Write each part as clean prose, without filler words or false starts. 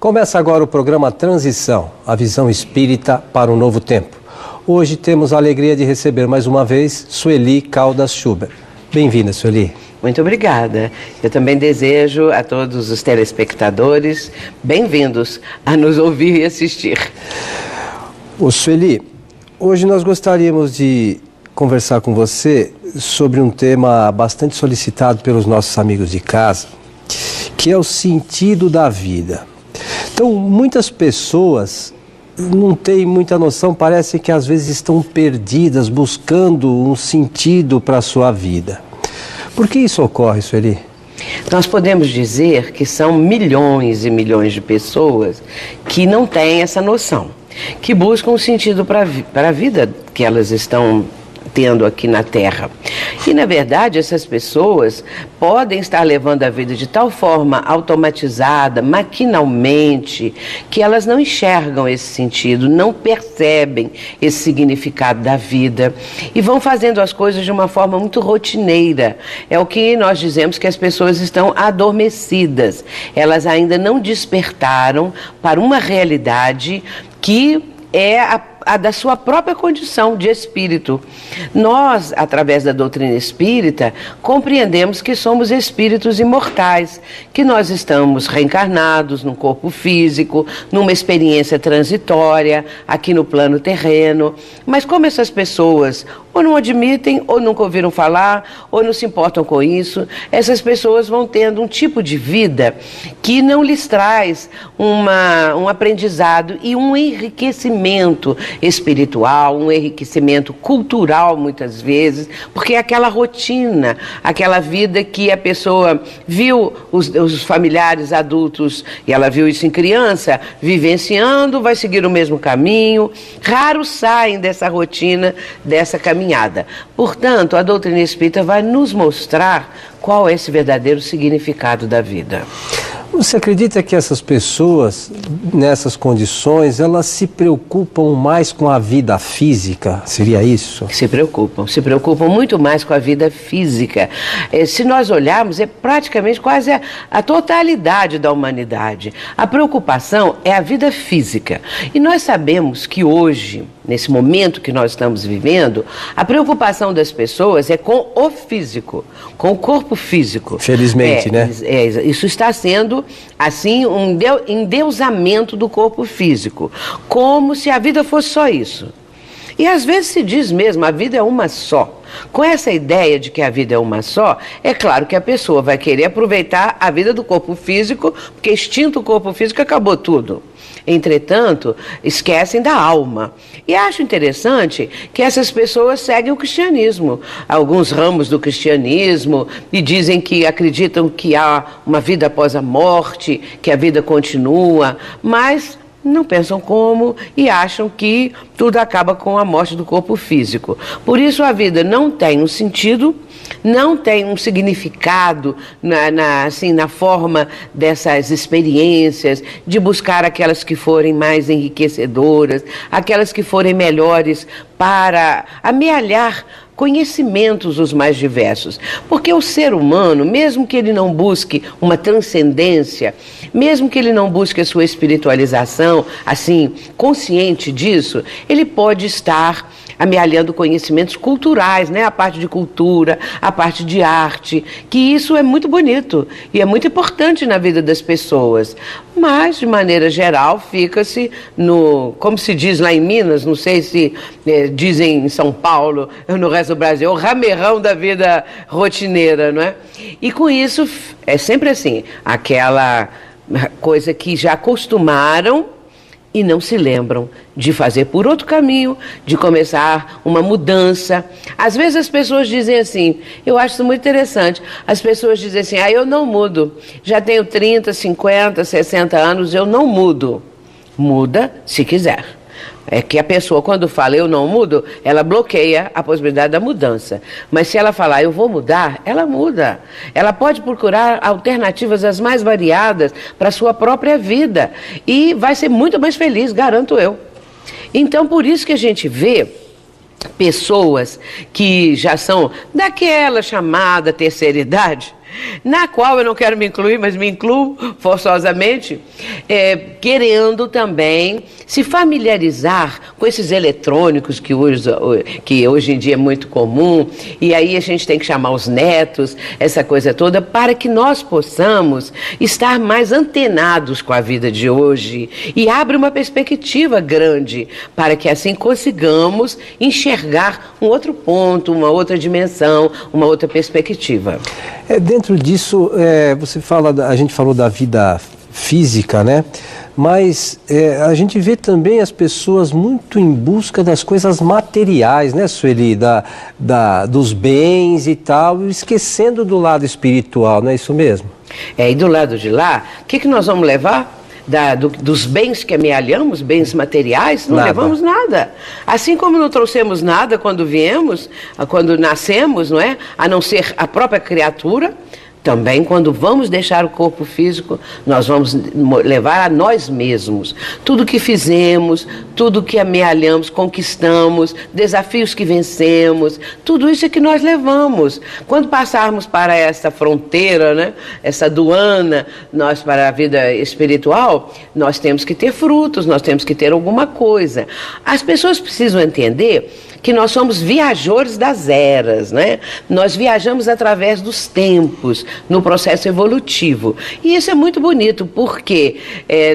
Começa agora o programa Transição, a visão espírita para um novo tempo. Hoje temos a alegria de receber mais uma vez Sueli Caldas Schubert. Bem-vinda, Sueli. Muito obrigada. Eu também desejo a todos os telespectadores bem-vindos a nos ouvir e assistir. Sueli, hoje nós gostaríamos de conversar com você sobre um tema bastante solicitado pelos nossos amigos de casa, que é o sentido da vida. Então, muitas pessoas não têm muita noção, parece que às vezes estão perdidas, buscando um sentido para a sua vida. Por que isso ocorre, Sueli? Nós podemos dizer que são milhões e milhões de pessoas que não têm essa noção, que buscam um sentido para a vida que elas estão tendo aqui na Terra. E, na verdade, essas pessoas podem estar levando a vida de tal forma automatizada, maquinalmente, que elas não enxergam esse sentido, não percebem esse significado da vida e vão fazendo as coisas de uma forma muito rotineira. É o que nós dizemos que as pessoas estão adormecidas. Elas ainda não despertaram para uma realidade que é a da sua própria condição de espírito. Nós, através da doutrina espírita, compreendemos que somos espíritos imortais, que nós estamos reencarnados num corpo físico, numa experiência transitória, aqui no plano terreno. Mas como essas pessoas ou não admitem, ou nunca ouviram falar, ou não se importam com isso, essas pessoas vão tendo um tipo de vida que não lhes traz um aprendizado e um enriquecimento espiritual, um enriquecimento cultural muitas vezes, porque é aquela rotina, aquela vida que a pessoa viu os familiares adultos, e ela viu isso em criança, vivenciando, vai seguir o mesmo caminho, raros saem dessa rotina, dessa caminhada. Portanto, a doutrina espírita vai nos mostrar qual é esse verdadeiro significado da vida. Você acredita que essas pessoas, nessas condições, elas se preocupam mais com a vida física? Seria isso? Se preocupam muito mais com a vida física. Se nós olharmos, é praticamente quase a totalidade da humanidade. A preocupação é a vida física. E nós sabemos que hoje, nesse momento que nós estamos vivendo, a preocupação das pessoas é com o físico, com o corpo físico. Felizmente, né? Isso está sendo, assim, um endeusamento do corpo físico, como se a vida fosse só isso. E às vezes se diz mesmo, a vida é uma só. Com essa ideia de que a vida é uma só, é claro que a pessoa vai querer aproveitar a vida do corpo físico, porque extinto o corpo físico, acabou tudo. Entretanto, esquecem da alma. E acho interessante que essas pessoas seguem o cristianismo, alguns ramos do cristianismo, e dizem que acreditam que há uma vida após a morte, que a vida continua, mas não pensam como e acham que tudo acaba com a morte do corpo físico. Por isso a vida não tem um sentido, não tem um significado na forma dessas experiências, de buscar aquelas que forem mais enriquecedoras, aquelas que forem melhores para amealhar conhecimentos os mais diversos. Porque o ser humano, mesmo que ele não busque uma transcendência, mesmo que ele não busque a sua espiritualização, assim, consciente disso, ele pode estar amealhando conhecimentos culturais, né? A parte de cultura, a parte de arte, que isso é muito bonito e é muito importante na vida das pessoas. Mas, de maneira geral, fica-se como se diz lá em Minas, não sei se dizem em São Paulo, no resto do Brasil, o ramerrão da vida rotineira, não é? E com isso, é sempre assim, aquela coisa que já acostumaram e não se lembram de fazer por outro caminho, de começar uma mudança. Às vezes as pessoas dizem assim, eu acho isso muito interessante, as pessoas dizem assim, eu não mudo, já tenho 30, 50, 60 anos, eu não mudo. Muda se quiser. É que a pessoa, quando fala eu não mudo, ela bloqueia a possibilidade da mudança. Mas se ela falar eu vou mudar, ela muda. Ela pode procurar alternativas as mais variadas para a sua própria vida. E vai ser muito mais feliz, garanto eu. Então, por isso que a gente vê pessoas que já são daquela chamada terceira idade, na qual eu não quero me incluir, mas me incluo forçosamente, querendo também se familiarizar com esses eletrônicos que hoje em dia é muito comum, e aí a gente tem que chamar os netos, essa coisa toda, para que nós possamos estar mais antenados com a vida de hoje e abre uma perspectiva grande para que assim consigamos enxergar um outro ponto, uma outra dimensão, uma outra perspectiva. Dentro disso, a gente falou da vida física, né? Mas a gente vê também as pessoas muito em busca das coisas materiais, né, Sueli? Dos bens e tal, esquecendo do lado espiritual, não é isso mesmo? E do lado de lá, o que nós vamos levar? Dos bens que amealhamos, bens materiais, não levamos nada. Assim como não trouxemos nada quando viemos, quando nascemos, não é? A não ser a própria criatura, também quando vamos deixar o corpo físico, nós vamos levar a nós mesmos. Tudo que fizemos, tudo que amealhamos, conquistamos, desafios que vencemos, tudo isso é que nós levamos. Quando passarmos para essa fronteira, né, essa aduana, nós para a vida espiritual, nós temos que ter frutos, nós temos que ter alguma coisa. As pessoas precisam entender que nós somos viajores das eras, né? Nós viajamos através dos tempos, no processo evolutivo. E isso é muito bonito, porque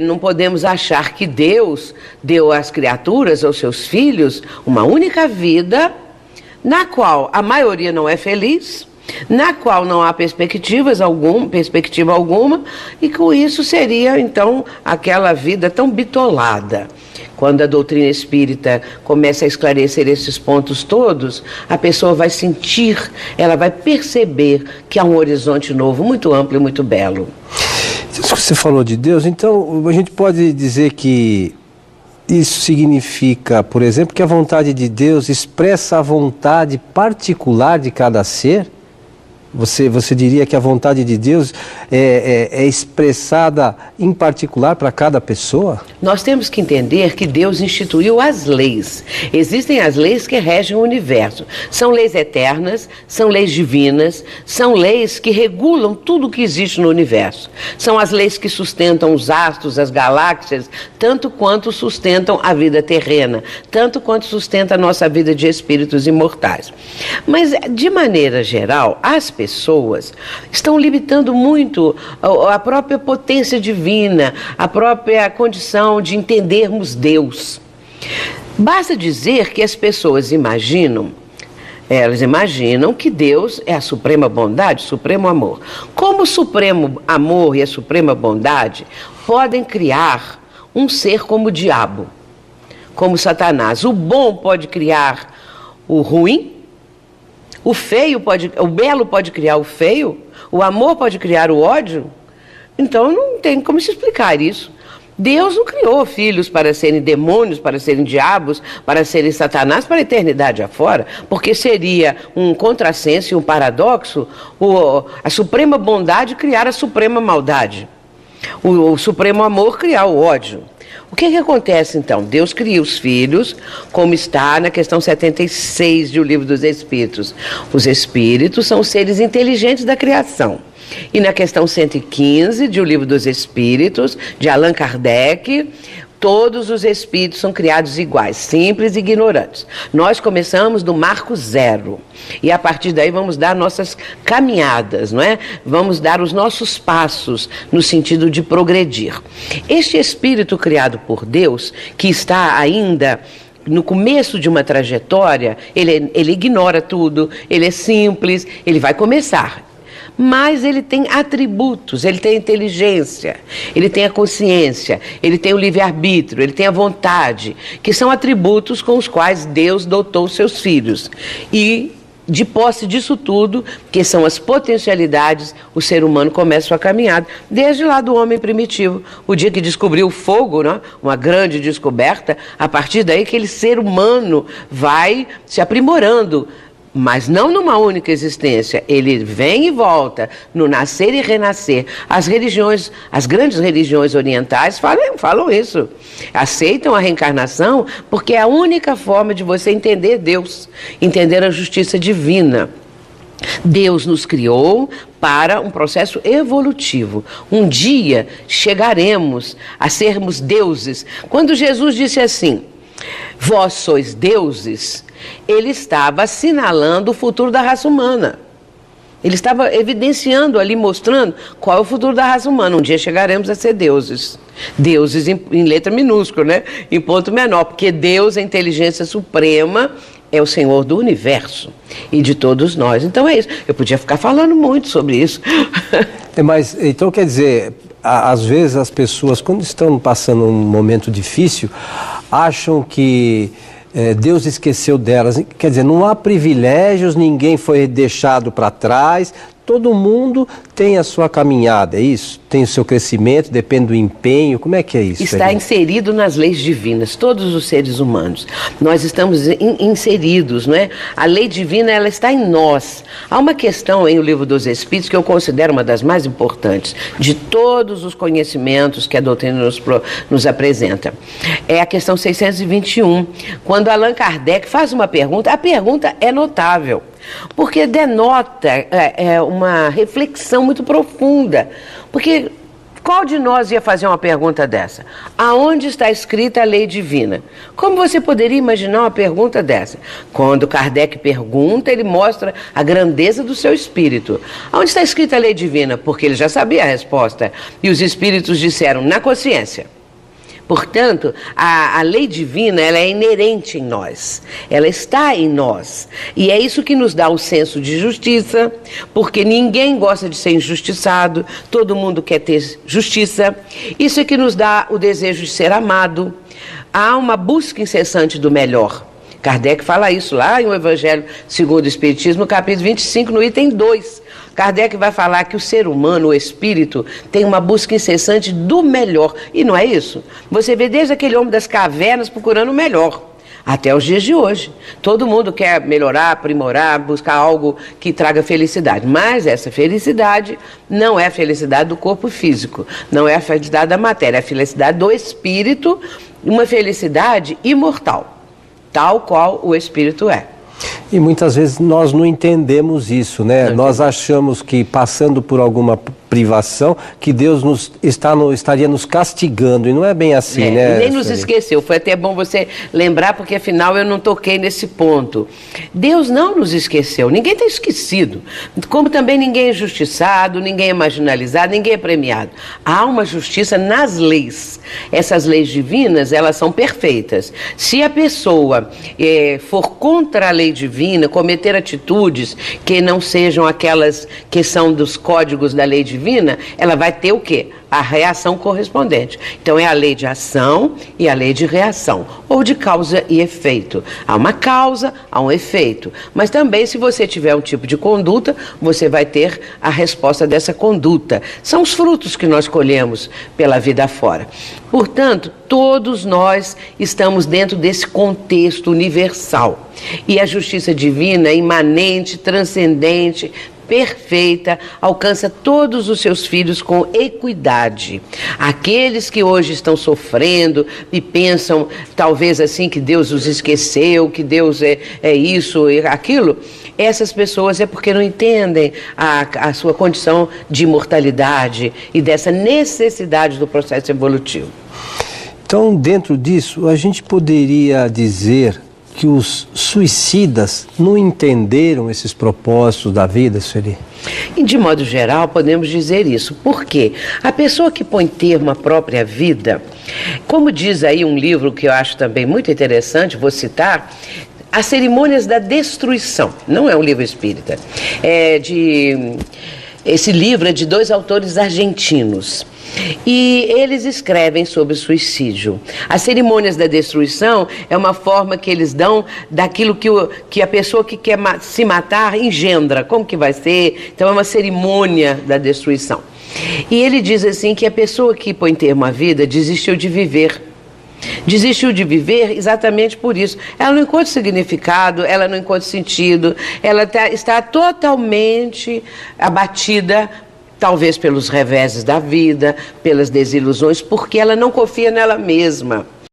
não podemos achar que Deus deu às criaturas, aos seus filhos, uma única vida, na qual a maioria não é feliz, na qual não há perspectiva alguma, e com isso seria, então, aquela vida tão bitolada. Quando a doutrina espírita começa a esclarecer esses pontos todos, a pessoa vai sentir, ela vai perceber que há um horizonte novo, muito amplo e muito belo. Você falou de Deus, então a gente pode dizer que isso significa, por exemplo, que a vontade de Deus expressa a vontade particular de cada ser? Você diria que a vontade de Deus é expressada em particular para cada pessoa? Nós temos que entender que Deus instituiu as leis. Existem as leis que regem o universo. São leis eternas, são leis divinas, são leis que regulam tudo o que existe no universo. São as leis que sustentam os astros, as galáxias, tanto quanto sustentam a vida terrena, tanto quanto sustenta a nossa vida de espíritos imortais. Mas, de maneira geral, as pessoas estão limitando muito a própria potência divina, a própria condição de entendermos Deus. Basta dizer que as pessoas imaginam que Deus é a suprema bondade, o supremo amor. Como o supremo amor e a suprema bondade podem criar um ser como o diabo, como Satanás? O bom pode criar o ruim, o belo pode criar o feio, o amor pode criar o ódio. Então não tem como se explicar isso. Deus não criou filhos para serem demônios, para serem diabos, para serem Satanás, para a eternidade afora, porque seria um contrassenso e um paradoxo a suprema bondade criar a suprema maldade, o supremo amor criar o ódio. O que acontece então? Deus cria os filhos, como está na questão 76 de O Livro dos Espíritos. Os espíritos são os seres inteligentes da criação. E na questão 115 de O Livro dos Espíritos, de Allan Kardec, todos os espíritos são criados iguais, simples e ignorantes. Nós começamos do marco zero. E a partir daí vamos dar nossas caminhadas, não é? Vamos dar os nossos passos no sentido de progredir. Este espírito criado por Deus, que está ainda no começo de uma trajetória, ele ignora tudo, ele é simples, ele vai começar. Mas ele tem atributos, ele tem a inteligência, ele tem a consciência, ele tem o livre-arbítrio, ele tem a vontade, que são atributos com os quais Deus dotou os seus filhos. E, de posse disso tudo, que são as potencialidades, o ser humano começa a sua caminhada, desde lá do homem primitivo. O dia que descobriu o fogo, né? Uma grande descoberta, a partir daí que aquele ser humano vai se aprimorando, mas não numa única existência. Ele vem e volta, no nascer e renascer. As religiões, as grandes religiões orientais falam isso. Aceitam a reencarnação porque é a única forma de você entender Deus, entender a justiça divina. Deus nos criou para um processo evolutivo. Um dia chegaremos a sermos deuses. Quando Jesus disse assim, vós sois deuses, ele estava assinalando o futuro da raça humana. Ele estava evidenciando ali, mostrando qual é o futuro da raça humana. Um dia chegaremos a ser deuses. Deuses em letra minúscula, né? Em ponto menor, porque Deus, a inteligência suprema, é o Senhor do universo e de todos nós. Então é isso. Eu podia ficar falando muito sobre isso. Mas, então, quer dizer, às vezes as pessoas, quando estão passando um momento difícil, acham que Deus esqueceu delas. Quer dizer, não há privilégios, ninguém foi deixado para trás, todo mundo tem a sua caminhada, é isso? Tem o seu crescimento, depende do empenho, como é que é isso? Está inserido nas leis divinas, todos os seres humanos. Nós estamos inseridos, não é? A lei divina, ela está em nós. Há uma questão em O Livro dos Espíritos que eu considero uma das mais importantes de todos os conhecimentos que a doutrina nos apresenta. É a questão 621, quando Allan Kardec faz uma pergunta, a pergunta é notável, porque denota uma reflexão muito profunda. Porque qual de nós ia fazer uma pergunta dessa? Aonde está escrita a lei divina? Como você poderia imaginar uma pergunta dessa? Quando Kardec pergunta, ele mostra a grandeza do seu espírito. Aonde está escrita a lei divina? Porque ele já sabia a resposta. E os espíritos disseram, na consciência. Portanto, a lei divina, ela é inerente em nós, ela está em nós. E é isso que nos dá o senso de justiça, porque ninguém gosta de ser injustiçado, todo mundo quer ter justiça. Isso é que nos dá o desejo de ser amado. Há uma busca incessante do melhor. Kardec fala isso lá em O Evangelho segundo o Espiritismo, no capítulo 25, no item 2. Kardec vai falar que o ser humano, o espírito, tem uma busca incessante do melhor. E não é isso? Você vê desde aquele homem das cavernas procurando o melhor, até os dias de hoje. Todo mundo quer melhorar, aprimorar, buscar algo que traga felicidade. Mas essa felicidade não é a felicidade do corpo físico, não é a felicidade da matéria, é a felicidade do espírito, uma felicidade imortal, tal qual o espírito é. E muitas vezes nós não entendemos isso, né? Nós achamos que passando por alguma privação, que Deus estaria nos castigando, e não é bem assim, né? Nem nos esqueceu, foi até bom você lembrar, porque afinal eu não toquei nesse ponto. Deus não nos esqueceu, ninguém está esquecido, como também ninguém é injustiçado, ninguém é marginalizado, ninguém é premiado. Há uma justiça nas leis, essas leis divinas, elas são perfeitas. Se a pessoa for contra a lei divina, cometer atitudes que não sejam aquelas que são dos códigos da lei divina, ela vai ter o quê? A reação correspondente. Então é a lei de ação e a lei de reação, ou de causa e efeito. Há uma causa, há um efeito. Mas também, se você tiver um tipo de conduta, você vai ter a resposta dessa conduta. São os frutos que nós colhemos pela vida fora. Portanto, todos nós estamos dentro desse contexto universal. E a justiça divina é imanente, transcendente, perfeita, alcança todos os seus filhos com equidade. Aqueles que hoje estão sofrendo e pensam, talvez assim, que Deus os esqueceu, que Deus é isso e aquilo, essas pessoas é porque não entendem a sua condição de imortalidade e dessa necessidade do processo evolutivo. Então, dentro disso, a gente poderia dizer que os suicidas não entenderam esses propósitos da vida, Sueli? E de modo geral, podemos dizer isso. Por quê? A pessoa que põe termo à própria vida, como diz aí um livro que eu acho também muito interessante, vou citar, As Cerimônias da Destruição. Não é um livro espírita. Esse livro é de 2 autores argentinos. E eles escrevem sobre suicídio. As cerimônias da destruição é uma forma que eles dão daquilo que a pessoa que quer se matar engendra. Como que vai ser? Então é uma cerimônia da destruição. E ele diz assim que a pessoa que põe termo à vida desistiu de viver. Desistiu de viver exatamente por isso. Ela não encontra significado, ela não encontra sentido, ela está totalmente abatida, talvez pelos reveses da vida, pelas desilusões, porque ela não confia nela mesma.